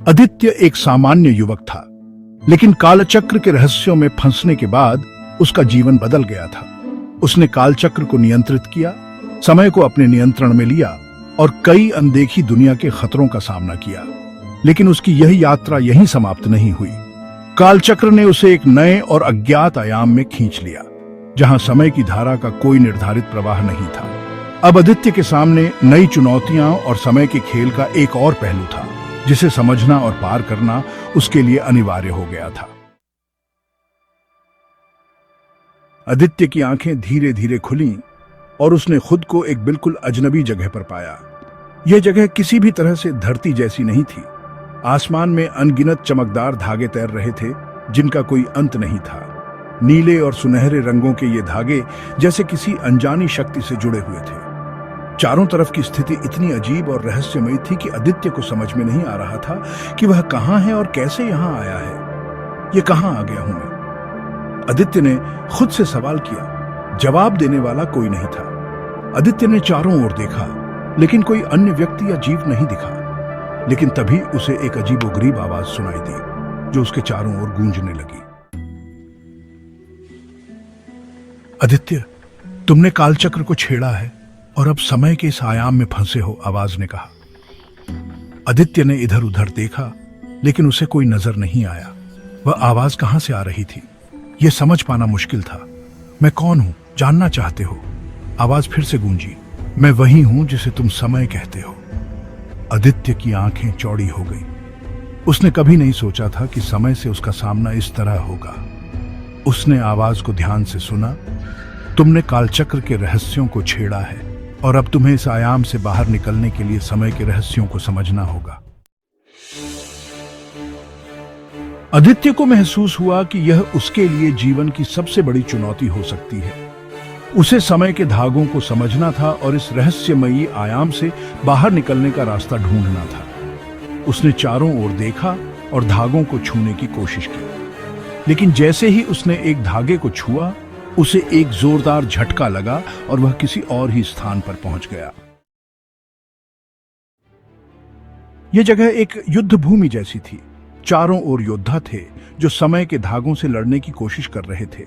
आदित्य एक सामान्य युवक था, लेकिन कालचक्र के रहस्यों में फंसने के बाद उसका जीवन बदल गया था। उसने कालचक्र को नियंत्रित किया, समय को अपने नियंत्रण में लिया और कई अनदेखी दुनिया के खतरों का सामना किया। लेकिन उसकी यह यात्रा यहीं समाप्त नहीं हुई। कालचक्र ने उसे एक नए और अज्ञात आयाम में खींच लिया, जहां समय की धारा का कोई निर्धारित प्रवाह नहीं था। अब आदित्य के सामने नई चुनौतियां और समय के खेल का एक और पहलू था, जिसे समझना और पार करना उसके लिए अनिवार्य हो गया था। आदित्य की आंखें धीरे धीरे खुलीं और उसने खुद को एक बिल्कुल अजनबी जगह पर पाया। यह जगह किसी भी तरह से धरती जैसी नहीं थी। आसमान में अनगिनत चमकदार धागे तैर रहे थे, जिनका कोई अंत नहीं था। नीले और सुनहरे रंगों के ये धागे जैसे किसी अनजानी शक्ति से जुड़े हुए थे। चारों तरफ की स्थिति इतनी अजीब और रहस्यमयी थी कि आदित्य को समझ में नहीं आ रहा था कि वह कहां है और कैसे यहां आया है। ये कहां आ गया हूं मैं? आदित्य ने खुद से सवाल किया। जवाब देने वाला कोई नहीं था। आदित्य ने चारों ओर देखा, लेकिन कोई अन्य व्यक्ति या जीव नहीं दिखा। लेकिन तभी उसे एक अजीबोगरीब आवाज सुनाई दी, जो उसके चारों ओर गूंजने लगी। आदित्य, तुमने कालचक्र को छेड़ा है और अब समय के इस आयाम में फंसे हो, आवाज ने कहा। आदित्य ने इधर उधर देखा, लेकिन उसे कोई नजर नहीं आया। वह आवाज कहां से आ रही थी, यह समझ पाना मुश्किल था। मैं कौन हूं, जानना चाहते हो? आवाज फिर से गूंजी। मैं वही हूं जिसे तुम समय कहते हो। आदित्य की आंखें चौड़ी हो गई। उसने कभी नहीं सोचा था कि समय से उसका सामना इस तरह होगा। उसने आवाज को ध्यान से सुना। तुमने कालचक्र के रहस्यों को छेड़ा है और अब तुम्हें इस आयाम से बाहर निकलने के लिए समय के रहस्यों को समझना होगा। आदित्य को महसूस हुआ कि यह उसके लिए जीवन की सबसे बड़ी चुनौती हो सकती है। उसे समय के धागों को समझना था और इस रहस्यमयी आयाम से बाहर निकलने का रास्ता ढूंढना था। उसने चारों ओर देखा और धागों को छूने की कोशिश की, लेकिन जैसे ही उसने एक धागे को छुआ, उसे एक जोरदार झटका लगा और वह किसी और ही स्थान पर पहुंच गया। यह जगह एक युद्ध भूमि जैसी थी। चारों ओर योद्धा थे जो समय के धागों से लड़ने की कोशिश कर रहे थे।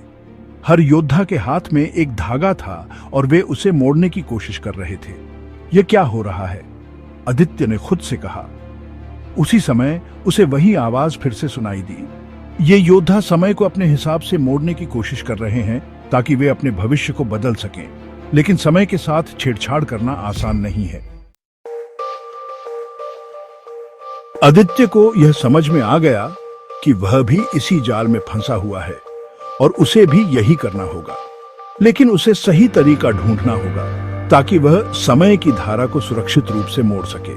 हर योद्धा के हाथ में एक धागा था और वे उसे मोड़ने की कोशिश कर रहे थे। यह क्या हो रहा है? आदित्य ने खुद से कहा। उसी समय उसे वही आवाज फिर से सुनाई दी। ये योद्धा समय को अपने हिसाब से मोड़ने की कोशिश कर रहे हैं ताकि वे अपने भविष्य को बदल सकें, लेकिन समय के साथ छेड़छाड़ करना आसान नहीं है। आदित्य को यह समझ में आ गया कि वह भी इसी जाल में फंसा हुआ है और उसे भी यही करना होगा, लेकिन उसे सही तरीका ढूंढना होगा ताकि वह समय की धारा को सुरक्षित रूप से मोड़ सके।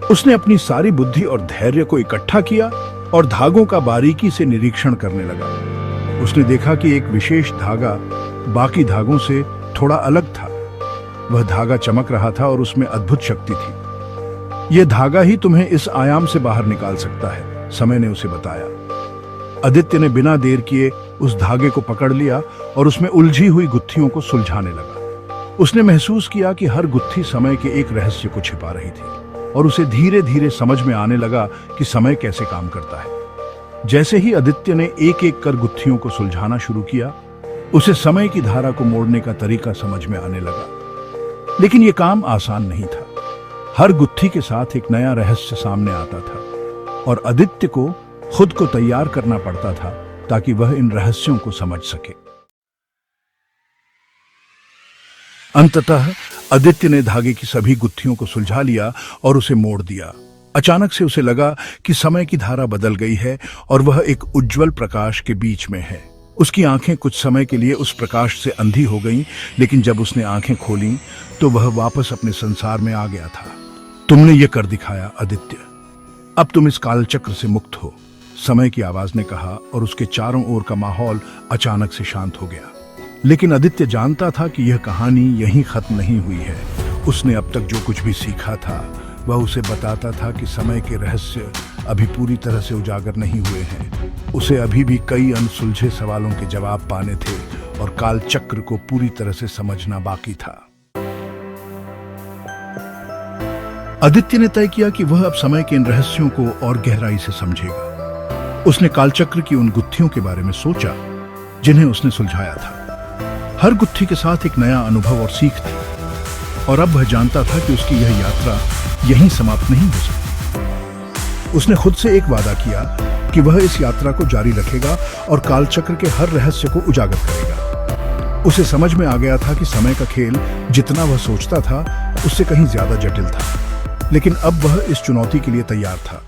उसने अपनी सारी बुद्धि और धैर्य को इकट्ठा किया और धागों का बारीकी से निरीक्षण करने लगा। उसने देखा कि एक विशेष धागा बाकी धागों से थोड़ा अलग था। वह धागा चमक रहा था और उसमें अद्भुत शक्ति थी। यह धागा ही तुम्हें इस आयाम से बाहर निकाल सकता है, समय ने उसे बताया। आदित्य ने बिना देर किए उस धागे को पकड़ लिया और उसमें उलझी हुई गुत्थियों को सुलझाने लगा। उसने महसूस किया कि हर गुत्थी समय के एक रहस्य को छिपा रही थी और उसे धीरे धीरे समझ में आने लगा कि समय कैसे काम करता है। जैसे ही आदित्य ने एक एक कर गुत्थियों को सुलझाना शुरू किया, उसे समय की धारा को मोड़ने का तरीका समझ में आने लगा। लेकिन यह काम आसान नहीं था। हर गुत्थी के साथ एक नया रहस्य सामने आता था और आदित्य को खुद को तैयार करना पड़ता था ताकि वह इन रहस्यों को समझ सके। अंततः आदित्य ने धागे की सभी गुत्थियों को सुलझा लिया और उसे मोड़ दिया। अचानक से उसे लगा कि समय की धारा बदल गई है और वह एक उज्जवल प्रकाश के बीच में है। उसकी आंखें कुछ समय के लिए उस प्रकाश से अंधी हो गईं, लेकिन जब उसने आंखें खोलीं तो वह वापस अपने संसार में आ गया था। तुमने ये कर दिखाया आदित्य, अब तुम इस कालचक्र से मुक्त हो, समय की आवाज ने कहा और उसके चारों ओर का माहौल अचानक से शांत हो गया। लेकिन आदित्य जानता था कि यह कहानी यहीं खत्म नहीं हुई है। उसने अब तक जो कुछ भी सीखा था वह उसे बताता था कि समय के रहस्य अभी पूरी तरह से उजागर नहीं हुए हैं। उसे अभी भी कई अनसुलझे सवालों के जवाब पाने थे और कालचक्र को पूरी तरह से समझना बाकी था। आदित्य ने तय किया कि वह अब समय के इन रहस्यों को और गहराई से समझेगा। उसने कालचक्र की उन गुत्थियों के बारे में सोचा जिन्हें उसने सुलझाया था। हर गुत्थी के साथ एक नया अनुभव और सीख थी, और अब वह जानता था कि उसकी यह यात्रा यहीं समाप्त नहीं हो सकती। उसने खुद से एक वादा किया कि वह इस यात्रा को जारी रखेगा और कालचक्र के हर रहस्य को उजागर करेगा। उसे समझ में आ गया था कि समय का खेल जितना वह सोचता था उससे कहीं ज्यादा जटिल था, लेकिन अब वह इस चुनौती के लिए तैयार था।